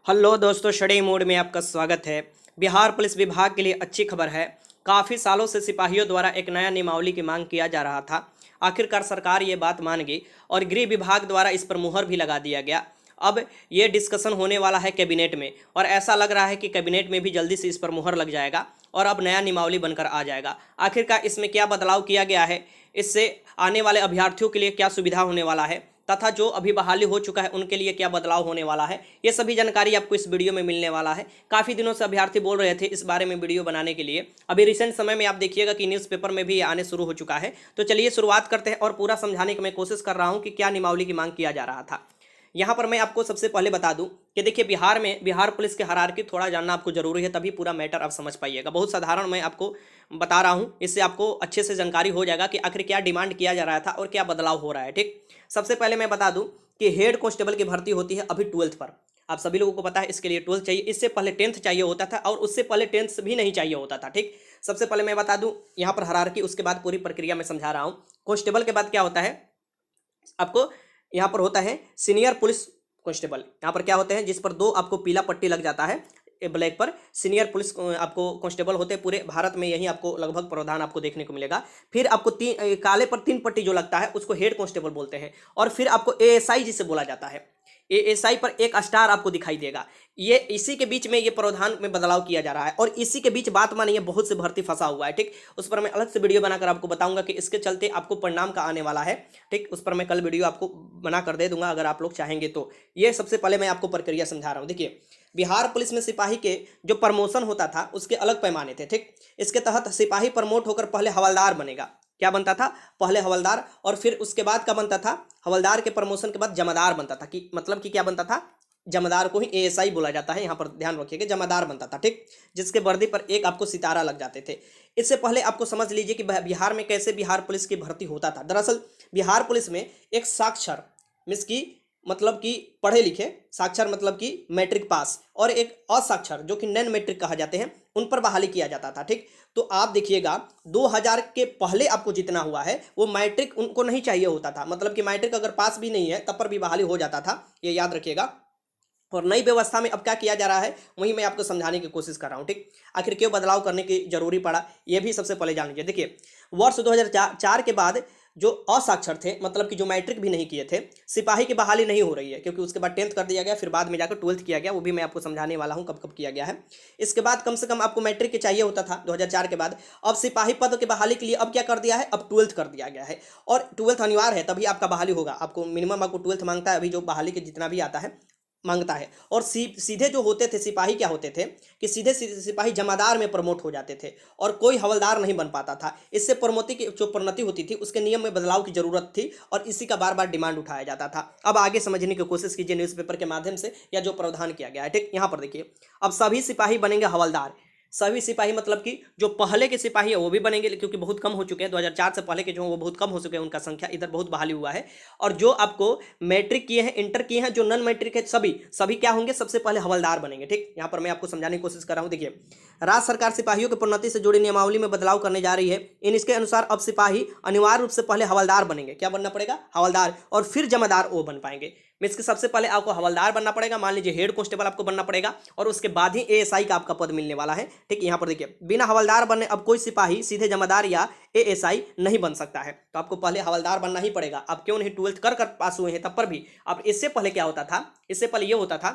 Hello दोस्तों, study mode में आपका स्वागत है। बिहार पुलिस विभाग के लिए अच्छी खबर है। काफ़ी सालों से सिपाहियों द्वारा एक नया नियमावली की मांग किया जा रहा था। आखिरकार सरकार ये बात मान गई और गृह विभाग द्वारा इस पर मुहर भी लगा दिया गया। अब ये डिस्कशन होने वाला है कैबिनेट में और ऐसा लग रहा है कि कैबिनेट में भी जल्दी से इस पर मुहर लग जाएगा और अब नया नियमावली बनकर आ जाएगा। आखिरकार इसमें क्या बदलाव किया गया है, इससे आने वाले अभ्यर्थियों के लिए क्या सुविधा होने वाला है तथा जो अभी बहाली हो चुका है उनके लिए क्या बदलाव होने वाला है, ये सभी जानकारी आपको इस वीडियो में मिलने वाला है। काफ़ी दिनों से अभ्यर्थी बोल रहे थे इस बारे में वीडियो बनाने के लिए। अभी रिसेंट समय में आप देखिएगा कि न्यूज़पेपर में भी ये आने शुरू हो चुका है। तो चलिए शुरुआत करते हैं और पूरा समझाने की मैं कोशिश कर रहा हूँ कि क्या नियमावली की मांग किया जा रहा था। यहाँ पर मैं आपको सबसे पहले बता दूं कि देखिए, बिहार पुलिस के हायरार्की थोड़ा जानना आपको जरूरी है, तभी पूरा मैटर आप समझ पाइएगा। बहुत साधारण मैं आपको बता रहा हूँ, इससे आपको अच्छे से जानकारी हो जाएगा कि आखिर क्या डिमांड किया जा रहा था और क्या बदलाव हो रहा है। ठीक, सबसे पहले मैं बता दूं कि हेड कांस्टेबल की भर्ती होती है अभी 12th पर। आप सभी लोगों को पता है इसके लिए 12th चाहिए। इससे पहले 10th चाहिए होता था और उससे पहले 10th भी नहीं चाहिए होता था। ठीक, सबसे पहले मैं बता दूं यहाँ पर हायरार्की, उसके बाद पूरी प्रक्रिया में समझा रहा हूँ। कांस्टेबल के बाद क्या होता है, आपको यहाँ पर होता है सीनियर पुलिस कांस्टेबल। यहाँ पर क्या होते हैं, जिस पर दो आपको पीला पट्टी लग जाता है ब्लैक पर, सीनियर पुलिस आपको कांस्टेबल होते हैं। पूरे भारत में यही आपको लगभग प्रावधान आपको देखने को मिलेगा। फिर आपको काले पर 3 पट्टी जो लगता है उसको हेड कांस्टेबल बोलते हैं। और फिर आपको एएसआई जिसे बोला जाता है, एएसआई पर एक स्टार आपको दिखाई देगा। ये इसी के बीच में ये प्रावधान में बदलाव किया जा रहा है और इसी के बीच बात मानिए बहुत से भर्ती फंसा हुआ है। ठीक, उस पर मैं अलग से वीडियो बनाकर आपको बताऊंगा कि इसके चलते आपको परिणाम का आने वाला है। ठीक, उस पर मैं कल वीडियो आपको बना कर दे दूंगा अगर आप लोग चाहेंगे तो। ये सबसे पहले मैं आपको प्रक्रिया समझा रहा हूँ। देखिए, बिहार पुलिस में सिपाही के जो प्रमोशन होता था उसके अलग पैमाने थे। ठीक, इसके तहत सिपाही प्रमोट होकर पहले हवलदार बनेगा। क्या बनता था, पहले हवलदार, और फिर उसके बाद क्या बनता था, हवलदार के प्रमोशन के बाद जमादार बनता था। कि मतलब कि क्या बनता था, जमादार को ही एएसआई बोला जाता है, यहाँ पर ध्यान रखिएगा, जमादार बनता था। ठीक, जिसके वर्दी पर एक आपको सितारा लग जाते थे। इससे पहले आपको समझ लीजिए कि बिहार में कैसे बिहार पुलिस की भर्ती होता था। दरअसल बिहार पुलिस में एक साक्षर मीन्स की मतलब कि पढ़े लिखे, साक्षर मतलब कि मैट्रिक पास, और एक असाक्षर जो कि नॉन मैट्रिक कहा जाते हैं, उन पर बहाली किया जाता था। ठीक, तो आप देखिएगा 2000 के पहले आपको जितना हुआ है वो मैट्रिक उनको नहीं चाहिए होता था। मतलब कि मैट्रिक अगर पास भी नहीं है तब पर भी बहाली हो जाता था, ये याद रखिएगा। और नई व्यवस्था में अब क्या किया जा रहा है वही मैं आपको समझाने की कोशिश कर रहा हूँ। ठीक, आखिर क्यों बदलाव करने की जरूरी पड़ा ये भी सबसे पहले जान लीजिए। देखिए, वर्ष 2004 के बाद जो असाक्षर थे, मतलब कि जो मैट्रिक भी नहीं किए थे, सिपाही की बहाली नहीं हो रही है, क्योंकि उसके बाद 10th कर दिया गया, फिर बाद में जाकर 12th किया गया। वो भी मैं आपको समझाने वाला हूँ कब कब किया गया है। इसके बाद कम से कम आपको मैट्रिक के चाहिए होता था 2004 के बाद। अब सिपाही पद की बहाली के लिए अब क्या कर दिया है, अब 12th कर दिया गया है। और 12th अनिवार्य है, तभी आपका बहाली होगा। आपको मिनिमम आपको 12th मांगता है अभी जो बहाली के जितना भी आता है मांगता है। और सीधे जो होते थे सिपाही, क्या होते थे कि सीधे सिपाही जमादार में प्रमोट हो जाते थे और कोई हवलदार नहीं बन पाता था। इससे प्रोन्नति की जो प्रोन्नति होती थी उसके नियम में बदलाव की जरूरत थी और इसी का बार बार डिमांड उठाया जाता था। अब आगे समझने की कोशिश कीजिए न्यूज़पेपर के माध्यम से या जो प्रावधान किया गया है। ठीक, यहाँ पर देखिए, अब सभी सिपाही बनेंगे हवलदार। सभी सिपाही मतलब कि जो पहले के सिपाही है वो भी बनेंगे, क्योंकि बहुत कम हो चुके हैं। 2004 से पहले के जो वो बहुत कम हो चुके हैं, उनका संख्या इधर बहुत बहाली हुआ है। और जो आपको मैट्रिक किए हैं, इंटर किए हैं, जो नॉन मैट्रिक है, सभी सभी क्या होंगे, सबसे पहले हवलदार बनेंगे। ठीक, यहाँ पर मैं आपको समझाने की कोशिश कर रहा हूँ। देखिए, राज्य सरकार सिपाहियों की प्रोन्नति से जुड़ी नियमावली में बदलाव करने जा रही है। इसके अनुसार अब सिपाही अनिवार्य रूप से पहले हवलदार बनेंगे। क्या बनना पड़ेगा, हवलदार, और फिर जमादार वो बन पाएंगे। मीन्स कि सबसे पहले आपको हवलदार बनना पड़ेगा, मान लीजिए हेड कांस्टेबल आपको बनना पड़ेगा, और उसके बाद ही एएसआई का आपका पद मिलने वाला है। ठीक, यहाँ पर देखिए, बिना हवलदार बनने अब कोई सिपाही सीधे जमादार या एएसआई नहीं बन सकता है। तो आपको पहले हवलदार बनना ही पड़ेगा। आप क्यों नहीं 12th कर पास हुए हैं तब पर भी। अब इससे पहले क्या होता था, इससे पहले ये होता था,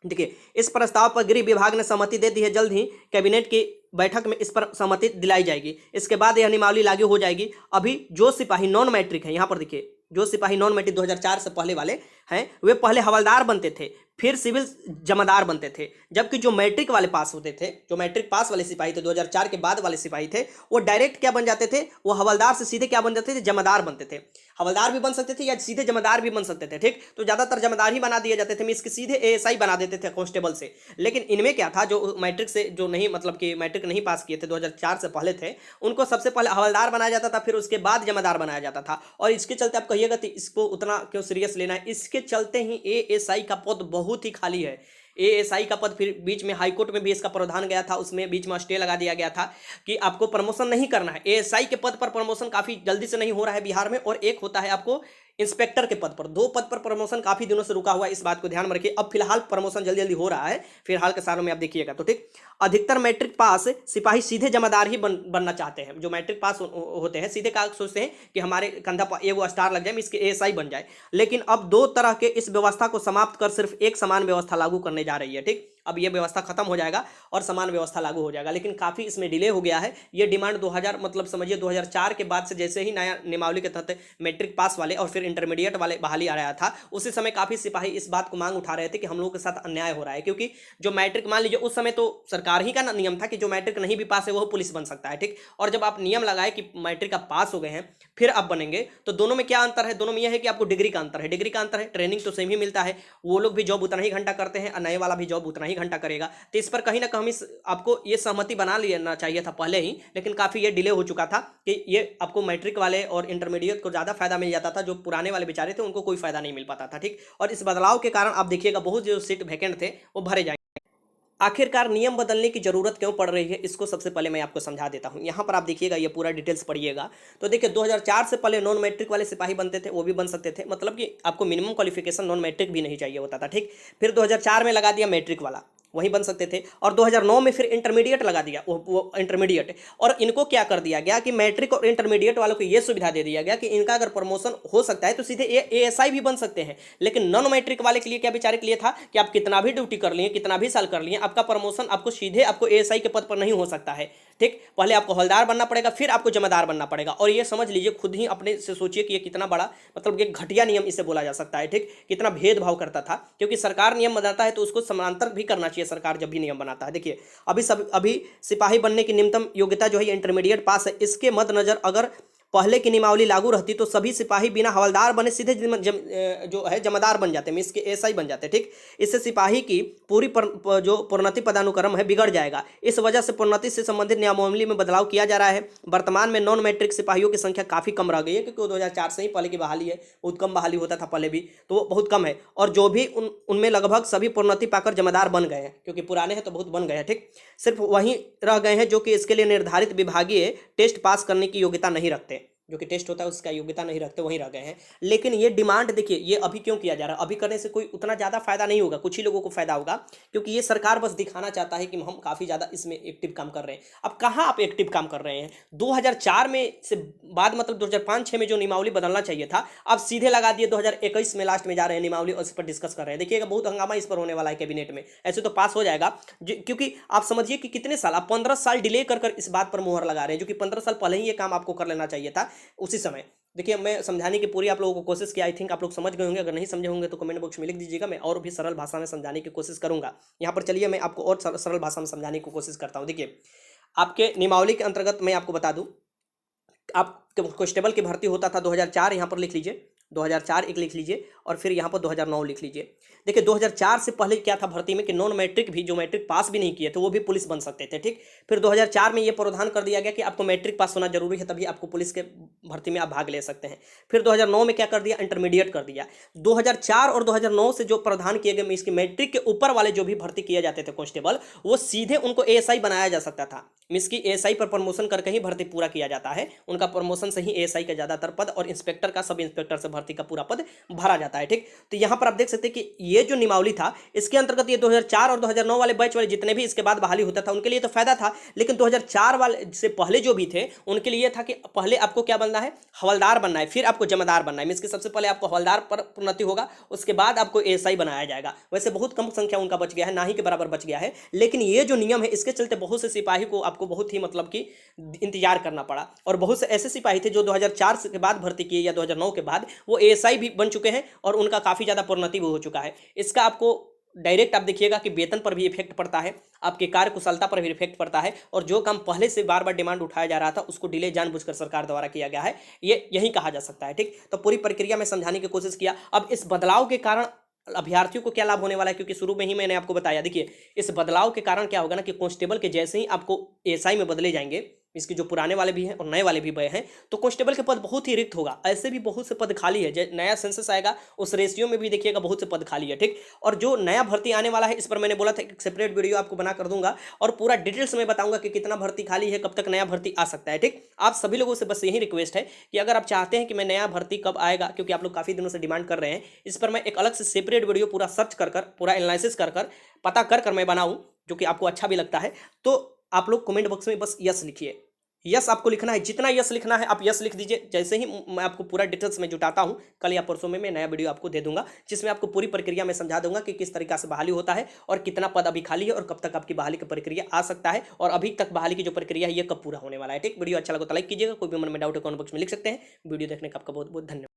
देखिए, इस प्रस्ताव पर गृह विभाग ने सहमति दे दी है। जल्द ही कैबिनेट की बैठक में इस पर सहमति दिलाई जाएगी। इसके बाद यह नियमावली लागू हो जाएगी। अभी जो सिपाही नॉन मैट्रिक है, यहाँ पर देखिए, जो सिपाही नॉन मैट्रिक 2004 से पहले वाले हैं, वे पहले हवलदार बनते थे, फिर सिविल जमादार बनते थे। जबकि जो मैट्रिक वाले पास होते थे, जो मैट्रिक पास वाले सिपाही थे, 2004 के बाद वाले सिपाही थे, वो डायरेक्ट क्या बन जाते थे, वो हवलदार से सीधे क्या बन जाते थे, जमादार बनते थे। हवलदार भी बन सकते थे या सीधे जमादार भी बन सकते थे। ठीक, तो ज्यादातर जमादार ही बना दिए जाते थे, इसके सीधे एएसआई बना देते थे कांस्टेबल से। लेकिन इनमें क्या था, जो मैट्रिक से जो नहीं, मतलब कि मैट्रिक नहीं पास किए थे, 2004 से पहले थे, उनको सबसे पहले हवलदार बनाया जाता था, फिर उसके बाद जमादार बनाया जाता था। और इसके चलते आप कहिएगा कि इसको उतना क्यों सीरियस लेना है, इसके चलते ही एएसआई का पद बहुत ही खाली है। एएसआई का पद फिर बीच में हाईकोर्ट में भी इसका प्रावधान गया था, उसमें बीच में स्टे लगा दिया गया था कि आपको प्रमोशन नहीं करना है। एएसआई के पद पर प्रमोशन काफी जल्दी से नहीं हो रहा है बिहार में। और एक होता है आपको इंस्पेक्टर के पद पर, 2 पद पर प्रमोशन काफी दिनों से रुका हुआ है, इस बात को ध्यान में रखिए। अब फिलहाल प्रमोशन जल्दी जल्दी हो रहा है फिलहाल के सालों में, आप देखिएगा तो ठीक। अधिकतर मैट्रिक पास सिपाही सीधे जमादार ही बनना चाहते हैं। जो मैट्रिक पास होते हैं सीधे का सोचते हैं कि हमारे कंधा पर एगो स्टार लग जाए, इसके एएसआई बन जाए। लेकिन अब 2 तरह के इस व्यवस्था को समाप्त कर सिर्फ एक समान व्यवस्था लागू करने जा रही है, ठीक। अब ये व्यवस्था खत्म हो जाएगा और समान व्यवस्था लागू हो जाएगा, लेकिन काफी इसमें डिले हो गया है। ये डिमांड 2000 मतलब समझिए 2004 के बाद से, जैसे ही नया नियमावली के तहत मैट्रिक पास वाले और फिर इंटरमीडिएट वाले बहाली आ रहा था, उसी समय काफी सिपाही इस बात को मांग उठा रहे थे कि हम लोगों के साथ अन्याय हो रहा है। क्योंकि जो मैट्रिक, मान लीजिए उस समय तो सरकार ही का नियम था कि जो मैट्रिक नहीं भी पास है वो पुलिस बन सकता है, ठीक। और जब आप नियम लगाए कि मैट्रिक आप पास हो गए हैं फिर आप बनेंगे, तो दोनों में क्या अंतर है? दोनों में यह है कि आपको डिग्री का अंतर है, डिग्री का अंतर है, ट्रेनिंग तो सेम ही मिलता है। वो लोग भी जॉब उतना ही घंटा करते हैं और नए वाला भी जॉब उतना ही घंटा करेगा। तो इस पर कहीं ना कहीं आपको ये सहमति बना लेना चाहिए था पहले ही, लेकिन काफी ये डिले हो चुका था कि ये आपको मैट्रिक वाले और इंटरमीडिएट को ज्यादा फायदा मिल जाता था, जो पुराने वाले बेचारे थे उनको कोई फायदा नहीं मिल पाता था, ठीक। और इस बदलाव के कारण आप देखिएगा बहुत जो सीट वैकेंट थे वो भरे जाएंगे। आखिरकार नियम बदलने की जरूरत क्यों पड़ रही है, इसको सबसे पहले मैं आपको समझा देता हूं। यहां पर आप देखिएगा, ये पूरा डिटेल्स पढ़िएगा तो देखिए 2004 से पहले नॉन मैट्रिक वाले सिपाही बनते थे, वो भी बन सकते थे, मतलब कि आपको मिनिमम क्वालिफिकेशन नॉन मैट्रिक भी नहीं चाहिए होता था, ठीक। फिर 2004 में लगा दिया मैट्रिक वाला, वही बन सकते थे। और 2009 में फिर इंटरमीडिएट लगा दिया, वो इंटरमीडिएट। और इनको क्या कर दिया गया कि मैट्रिक और इंटरमीडिएट वालों को ये सुविधा दे दिया गया कि इनका अगर प्रमोशन हो सकता है तो सीधे एएसआई भी बन सकते हैं। लेकिन नॉन मैट्रिक वाले के लिए क्या, बेचारे के लिए था कि आप कितना भी ड्यूटी कर लिए, कितना भी साल कर लिए, आपका प्रमोशन आपको सीधे आपको एएसआई के पद पर नहीं हो सकता है, ठीक। पहले आपको हवलदार बनना पड़ेगा, फिर आपको जमादार बनना पड़ेगा। और ये समझ लीजिए, खुद ही अपने से सोचिए कि ये कितना बड़ा मतलब एक घटिया नियम इसे बोला जा सकता है, ठीक। कितना भेदभाव करता था, क्योंकि सरकार नियम बनाता है तो उसको समानांतर भी करना चाहिए सरकार जब भी नियम बनाता है। देखिए अभी सिपाही बनने की न्यूनतम योग्यता जो है इंटरमीडिएट पास है। इसके मद्देनजर अगर पहले की नियमावली लागू रहती तो सभी सिपाही बिना हवलदार बने सीधे जो है जमादार बन जाते, मीन्स के एएसआई बन जाते, ठीक। इससे सिपाही की पूरी जो प्रोन्नति पदानुक्रम है बिगड़ जाएगा। इस वजह से प्रोन्नति से संबंधित नियमावली में बदलाव किया जा रहा है। वर्तमान में नॉन मैट्रिक सिपाहियों की संख्या काफी कम रह गई है, क्योंकि 2004 से ही पहले की बहाली है, बहुत कम बहाली होता था पहले भी, तो वो बहुत कम है। और जो भी उनमें लगभग सभी प्रोन्नति पाकर जमादार बन गए हैं, क्योंकि पुराने हैं तो बहुत बन गए हैं, ठीक। सिर्फ वहीं रह गए हैं जो कि इसके लिए निर्धारित विभागीय टेस्ट पास करने की योग्यता नहीं रखते, जो कि टेस्ट होता है उसका योग्यता नहीं रखते, वहीं रह गए हैं। लेकिन ये डिमांड देखिए, ये अभी क्यों किया जा रहा है? अभी करने से कोई उतना ज़्यादा फायदा नहीं होगा, कुछ ही लोगों को फायदा होगा, क्योंकि ये सरकार बस दिखाना चाहता है कि हम काफ़ी ज़्यादा इसमें एक्टिव काम कर रहे हैं। अब कहाँ आप एक्टिव काम कर रहे हैं? 2004 में से बाद मतलब 2005-6 में जो नियमावली बदलना चाहिए था, अब सीधे लगा दिए 2021 में लास्ट में जा रहे हैं नियमावली और इस पर डिस्कस कर रहे हैं। देखिएगा बहुत हंगामा इस पर होने वाला है कैबिनेट में। ऐसे तो पास हो जाएगा, क्योंकि आप समझिए कि कितने साल, आप 15 साल डिले कर इस बात पर मुहर लगा रहे हैं, जो कि 15 साल पहले ही ये काम आपको कर लेना चाहिए था उसी समय। देखिए मैं समझाने की पूरी आप लोगों को कोशिश की, आई थिंक आप लोग समझ गए होंगे। अगर नहीं समझे होंगे तो कमेंट बॉक्स में लिख दीजिएगा, मैं और भी सरल भाषा में समझाने की कोशिश करूंगा। यहाँ पर चलिए मैं आपको और सरल भाषा में समझाने की कोशिश करता हूँ। देखिए आपके नियमावली के अंतर्गत मैं आपको बता दूं, आप कांस्टेबल की भर्ती होता था 2004, यहाँ पर लिख लीजिए 2004 एक लिख लीजिए, और फिर यहाँ पर 2009 लिख लीजिए। देखिए 2004 से पहले क्या था भर्ती में कि नॉन मैट्रिक भी, जो मैट्रिक पास भी नहीं किए थे वो भी पुलिस बन सकते थे, ठीक। फिर 2004 में ये प्रावधान कर दिया गया कि आपको मैट्रिक पास होना जरूरी है, तभी आपको पुलिस के भर्ती में आप भाग ले सकते हैं। फिर 2009 में क्या कर दिया, इंटरमीडिएट कर दिया। 2004 और 2009 से जो प्रावधान किए गए, इसके मैट्रिक के ऊपर वाले जो भी भर्ती किए जाते थे कांस्टेबल, वो सीधे उनको एएसआई बनाया जा सकता था। मीन्स की एएसआई पर प्रमोशन करके ही भर्ती पूरा किया जाता है, उनका प्रमोशन से ही एएसआई का ज्यादातर पद और इंस्पेक्टर का, सब इंस्पेक्टर से भर्ती का पूरा पद भरा जाता है, ठीक। तो यहाँ पर आप देख सकते हैं कि ये जो नियमावली था, इसके अंतर्गत ये 2004 और 2009 वाले बैच वाले जितने भी इसके बाद बहाली होता था उनके लिए तो फायदा था। लेकिन 2004 वाले से पहले जो भी थे उनके लिए था कि पहले आपको क्या बनना है, हवलदार बनना है, फिर आपको जमादार बनना है। मीन्स कि सबसे पहले आपको हवलदार पर प्रोन्नति होगा, उसके बाद आपको एएसआई बनाया जाएगा। वैसे बहुत कम संख्या उनका बच गया है, ना ही के बराबर बच गया है। लेकिन ये जो नियम है, इसके चलते बहुत से सिपाही को आपको बहुत ही मतलब कि इंतजार करना पड़ा। और बहुत से ऐसे सिपाही थे जो 2004 के बाद भर्ती किए या 2009 के बाद, वो एएसआई भी बन चुके हैं और उनका काफी ज्यादा प्रोन्नति भी हो चुका है। इसका आपको डायरेक्ट आप देखिएगा कि वेतन पर भी इफेक्ट पड़ता है, आपके कार्य कुशलता पर भी इफेक्ट पड़ता है, और जो काम पहले से बार बार डिमांड उठाया जा रहा था उसको डिले जानबूझकर सरकार द्वारा किया गया है, ये यही कहा जा सकता है, ठीक। तो पूरी प्रक्रिया में समझाने की कोशिश किया। अब इस बदलाव के कारण अभ्यर्थियों को क्या लाभ होने वाला है, क्योंकि शुरू में ही मैंने आपको बताया। देखिए इस बदलाव के कारण क्या होगा ना कि कांस्टेबल के जैसे ही आपको एएसआई में बदले जाएंगे, इसके जो पुराने वाले भी हैं और नए वाले भी गए हैं, तो कांस्टेबल के पद बहुत ही रिक्त होगा। ऐसे भी बहुत से पद खाली है, नया सेंसस आएगा उस रेशियो में भी देखिएगा बहुत से पद खाली है, ठीक। और जो नया भर्ती आने वाला है, इस पर मैंने बोला था एक सेपरेट वीडियो आपको बना कर दूंगा और पूरा डिटेल्स में बताऊंगा कि कितना भर्ती खाली है, कब तक नया भर्ती आ सकता है, ठीक। आप सभी लोगों से बस यही रिक्वेस्ट है कि अगर आप चाहते हैं कि मैं नया भर्ती कब आएगा, क्योंकि आप लोग काफी दिनों से डिमांड कर रहे हैं, इस पर मैं एक अलग से सेपरेट वीडियो पूरा सर्च कर पूरा एनालिसिस कर पता कर मैं बनाऊं, जो कि आपको अच्छा भी लगता है, तो आप लोग कमेंट बॉक्स में बस यस लिखिए। यस आपको लिखना है, जितना यस लिखना है आप यस लिख दीजिए। जैसे ही मैं आपको पूरा डिटेल्स में जुटाता हूं, कल या परसों में मैं नया वीडियो आपको दे दूंगा, जिसमें आपको पूरी प्रक्रिया में समझा दूंगा कि किस तरीका से बहाली होता है और कितना पद अभी खाली है और कब तक आपकी बहाली की प्रक्रिया आ सकता है और अभी तक बहाली की जो प्रक्रिया है ये कब पूरा होने वाला है, ठीक। वीडियो अच्छा लगा तो लाइक कीजिएगा, कोई भी मन में डाउट है कमेंट बॉक्स में लिख सकते हैं। वीडियो देखने का आपका बहुत बहुत धन्यवाद।